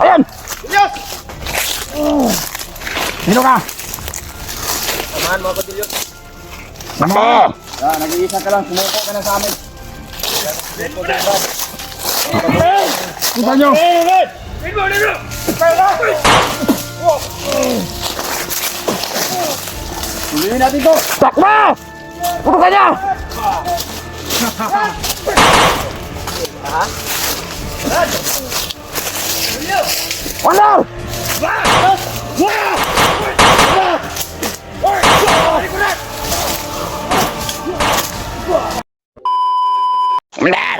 Ayan! Dilyos! Sino ka? Samahan mo ako, Dilyos. Ako! Nag-iisa ka lang, sumuko ka na sa amin. Kita nyo! Tuloyin natin to! Takbo! Pupukan niya! Wonder! Wonder!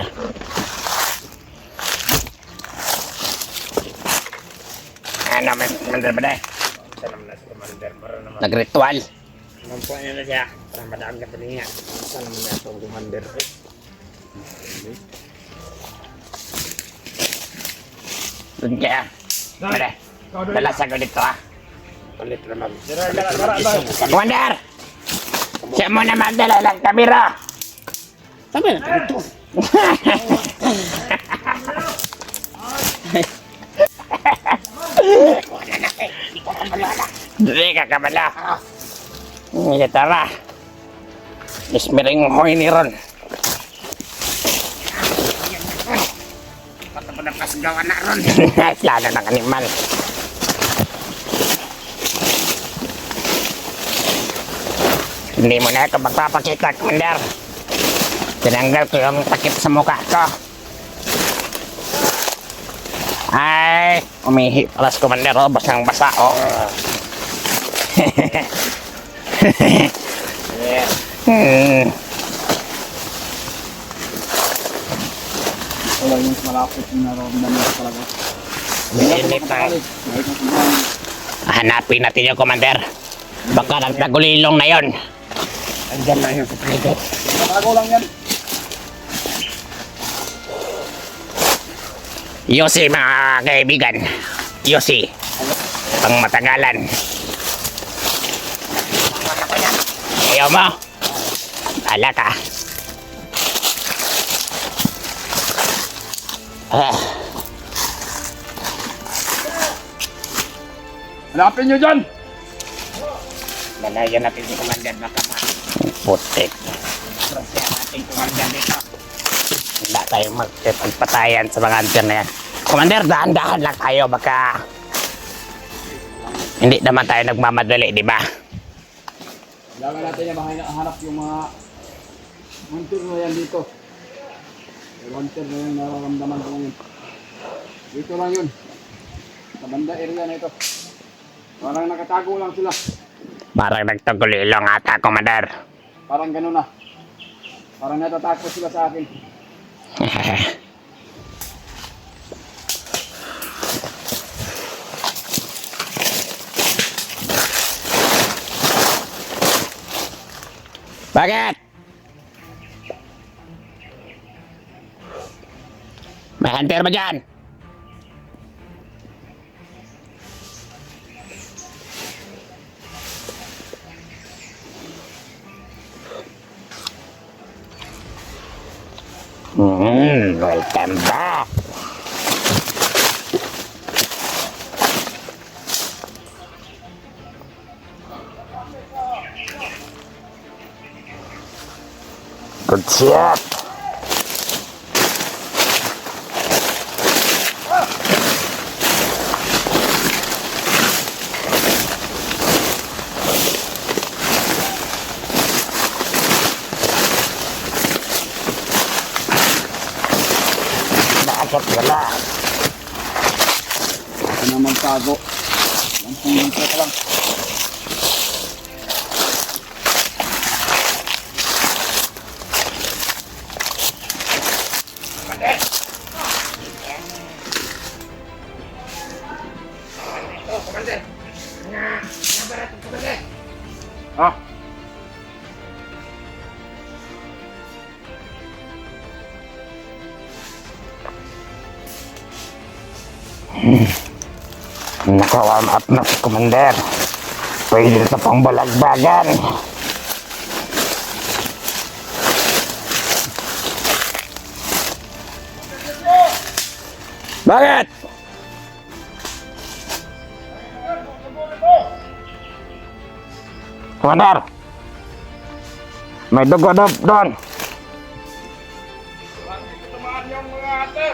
Ano, Wonder ba na? Nagritual. Nampuan niya na siya. Parang madami na paninga. Saan naman na itong commander? Doon kaya. Mare, dalasan ko dito ha. Palit naman. Wonder! Siya mo na magdala ng kamera. Sabi na ito. Hindi ka kamala. Hindi tara. Ismiring hoy ni Ron. Patapon na pasgawa na ron. Lalo ng animal. Hindi mo na ito magpapakita, Commander. Tinanggal ko yung takip sa mukha ko. Ay, umihi palas, Commander. Oh, basang basa, oh. Wala yung malapit yung naramdaman mo talaga. Hindi pa. Hanapin natin yung Commander. Baka nagtagulilong na yon. Andyan na yung kapatid. Nakago lang yan. Yossi, mga kaibigan. Yossi. Pang matagalan. Ayaw mo? Ala ka. Hanapin nyo dyan! Lalayan natin si Commander na kama. Putik. Prosya natin Commander dito. Wala tayong magpatayan sa mga hunter na yan. Commander, dahan-dahan lang tayo. Baka hindi naman tayo nagmamadali, di ba? Kailangan natin yung hanap yung mga hunter na yan dito. Yung hunter na yung nararamdaman ko ngayon. Dito lang yun. Sa banda area na ito. Parang nakatago lang sila. Parang nagtagulilong ata, Commander. Parang gano'n na. Parang natatakot sila sa akin. Bakit? May hunter ba dyan? Welcome back. Good shot. Bakit wala? Ito naman tago. Lampung dito ka lang. Ah, Naka-warm up na si Commander. Pwede na pang balagbagan. Bakit? Commander! May dugo doon. Tumaan yung mga hunter.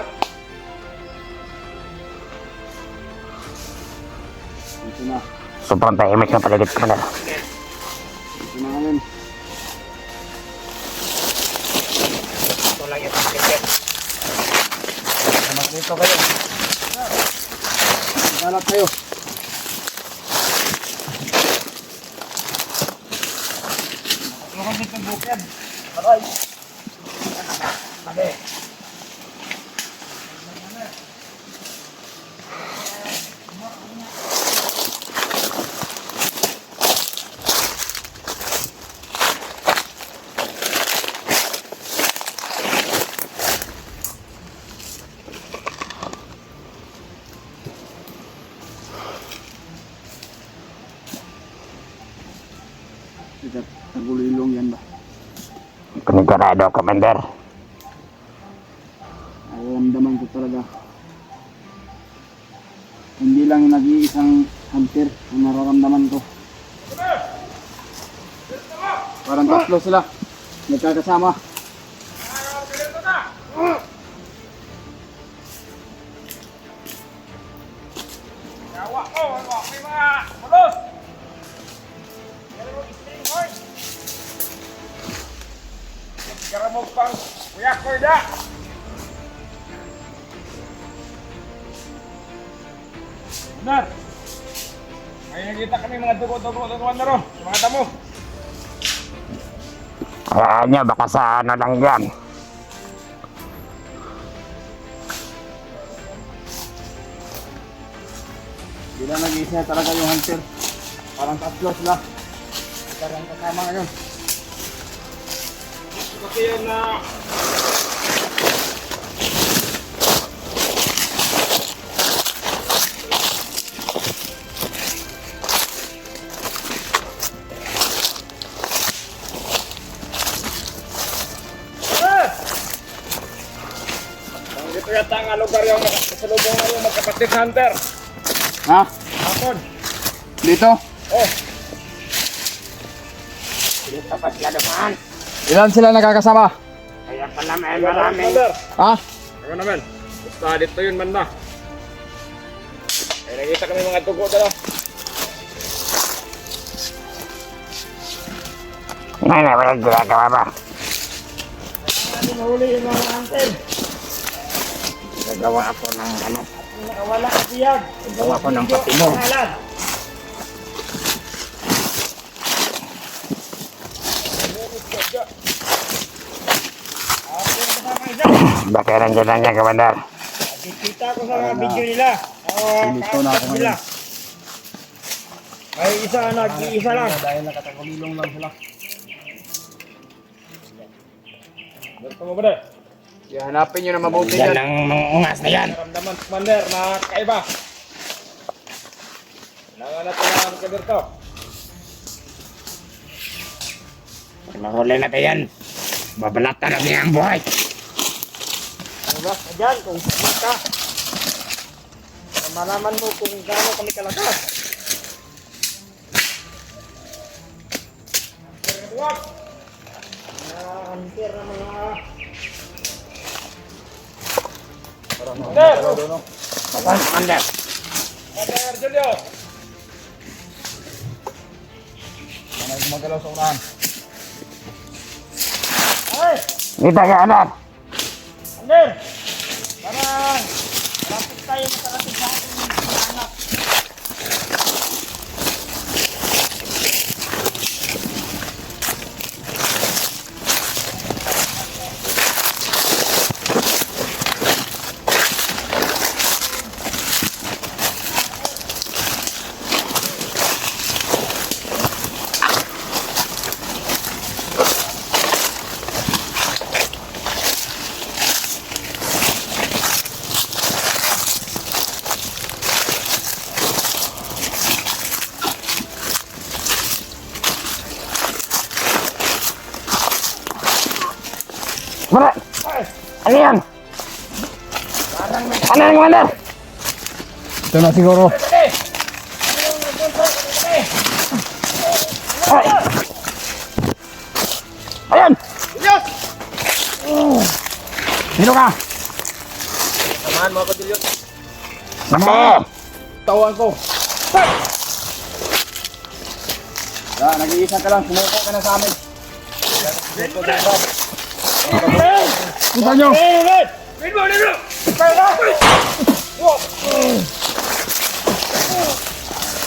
Dito na. Sobrang tahimik ng paligid, Commander. Dito na ngayon. Ito lang yung paligid. Dito kayo. Maghanap kayo. Ano dito bukid? Aray! Sabi. Tagulilong yan ba? Panigurado, Commander. Nararamdaman ko talaga. Hindi lang nag-iisang hunter ang nararamdaman ko. Parang tatlo sila. Nagkakasama. May mga malos! Karamog pang kuya ko da! Benar! May nakita kami mga dugo-dugo na ron, sa mga damo. Hayaan nyo, baka sa ano lang yan. Hindi lang nag-iisa talaga yung hunter. Parang tatlo sila. Parang kasama ngayon. Kasi yan na... Dito yata ang lugar yung kasalubong na yung magkapatid hunter. Ha? Hapon. Dito? Oh, Dito pa sila dumaan. Ilan sila nagkakasama? Kaya pala may marami. maraming... Hunter. Ha? Ano naman? Basta dito yun man na. Ay nakita kami mga dugo dala. Ngayon, walang ginagawa ba? Hindi nahuli yung mga hunter. Gagawa ako ng ano. Nakawala kasi yan. Gagawa ako ng patino. Pangalan. Baka nandiyan lang yan, Commander. Nakikita ko sa mga video nila. Dito na ako nila. ngayon. May isa, nag-iisa lang. Dahil nakatagulilong lang sila. Gusto mo ba na? Hanapin nyo na mabuti Yan yan. ang mga ungas na yan. Naramdaman, Commander, na kakaiba. Kailangan natin na ang kaderto. Mahuli natin yan. Babalatan na niya ang buhay. Ano ba? Ayan, kung smart ka. Para malaman mo kung gaano kami kalakas. Huwag! Hunter na mga... Hunter! Saan, Commander? Hunter, Julio! Manay gumagalaw sa unahan. Ay! Dito, Commander. Hunter! Parang... Lapit tayo makarating sa ating mga anak. Commander! Ano yan? Ano yan, Commander? Ito na siguro. Ay! Ayan! Diyos! Sino ka? Samahan mo ako, Diyos. Kasi! Tawan ko. Nag-iisa ka lang. Sumuko ka na sa amin. Punta nyo!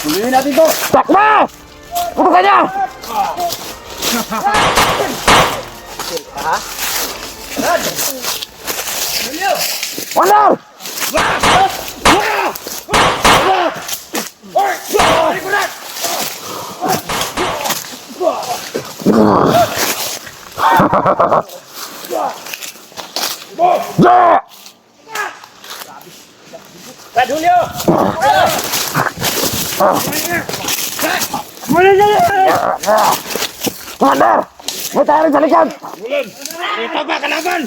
Tuloyin natin to! Takbo! Puto ka niya! Wala! Ja! Kak Julio! Commander! May tayo rin sa likod! Ito ba kalaban?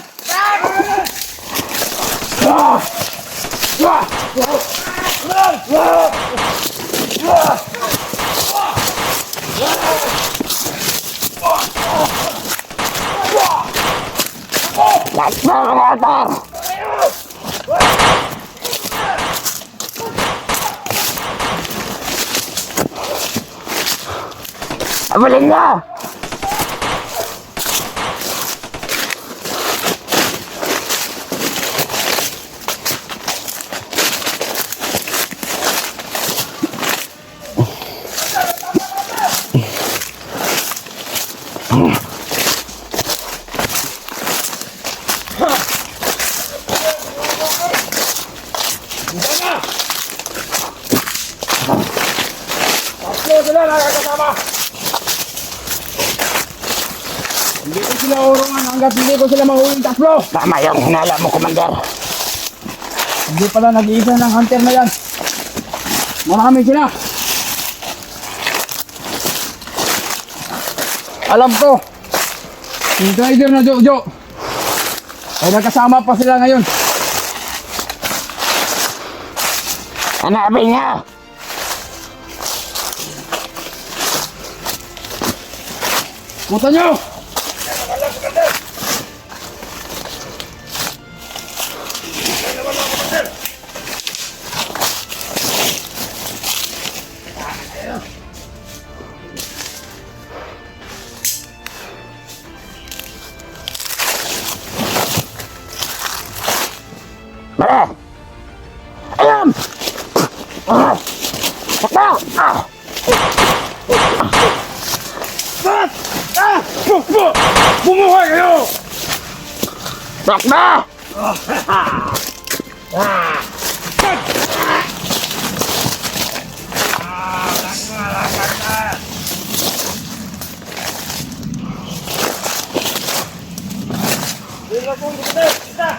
Let's go, Commander! Abulin niya! Tatlo sila nakakasama! Hindi ko sila urungan hanggat hindi ko sila mahuling tatlo. Tama yung hinala mo, Commander. Hindi pala nag-iisa ng hunter na yan. Marami sila. Alam ko. Yung driver na Jojo. Ay nagkasama pa sila ngayon. Hanapin niya! Puta nyo! Mare! Ayan! Takbo! Bumuhay kayo! Takbo! Dito po, kita!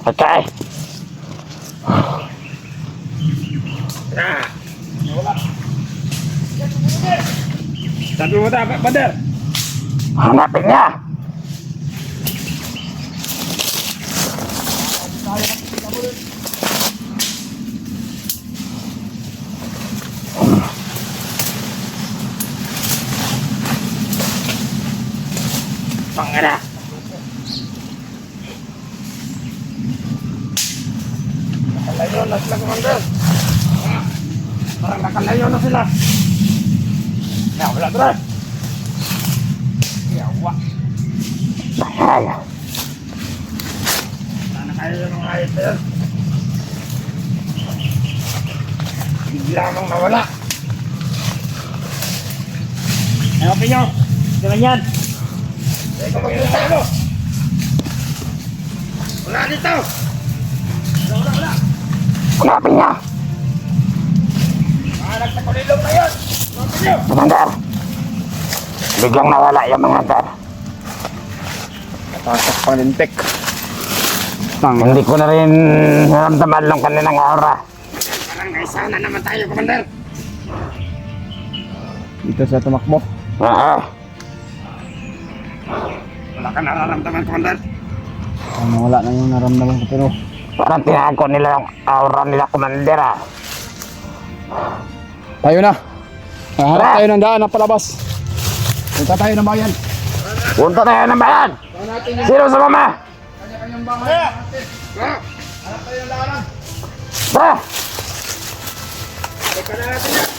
Okay. Sabi mo ta, Pader! Hanapin niya! Pangara! Nakalayo na sila, Commander! Parang nakalayo na sila! Ya, wala doon! Yawa! Bahal! Sana kayo ng ayos na yan! Bigla mong nawala! Hanapin nyo! Ganyan yan! Ito magkita ano? Wala dito! Wala! Hanapin niya! Nagtakulilong na yan! Hanapin nyo! Commander! Biglang nawala yung mga hunter. Tatak panintek. Hindi ko na rin naramdaman lang kanilang aura. Parang naisana naman tayo, Commander! Dito sa tumakbo. Oo. Wala ka nararamdaman, Commander! Wala na yung naramdaman ko pero Parang tinago nila yung aura nila, Commander, ah. Tayo na. Hanap tayo ng daan na palabas. Punta tayo ng bayan. Punta tayo ng bayan! Saan natin yung Sino sa mama? kanya-kanyang bahay natin. Hanap tayo ng daanan. Ba! Teka na natin yan.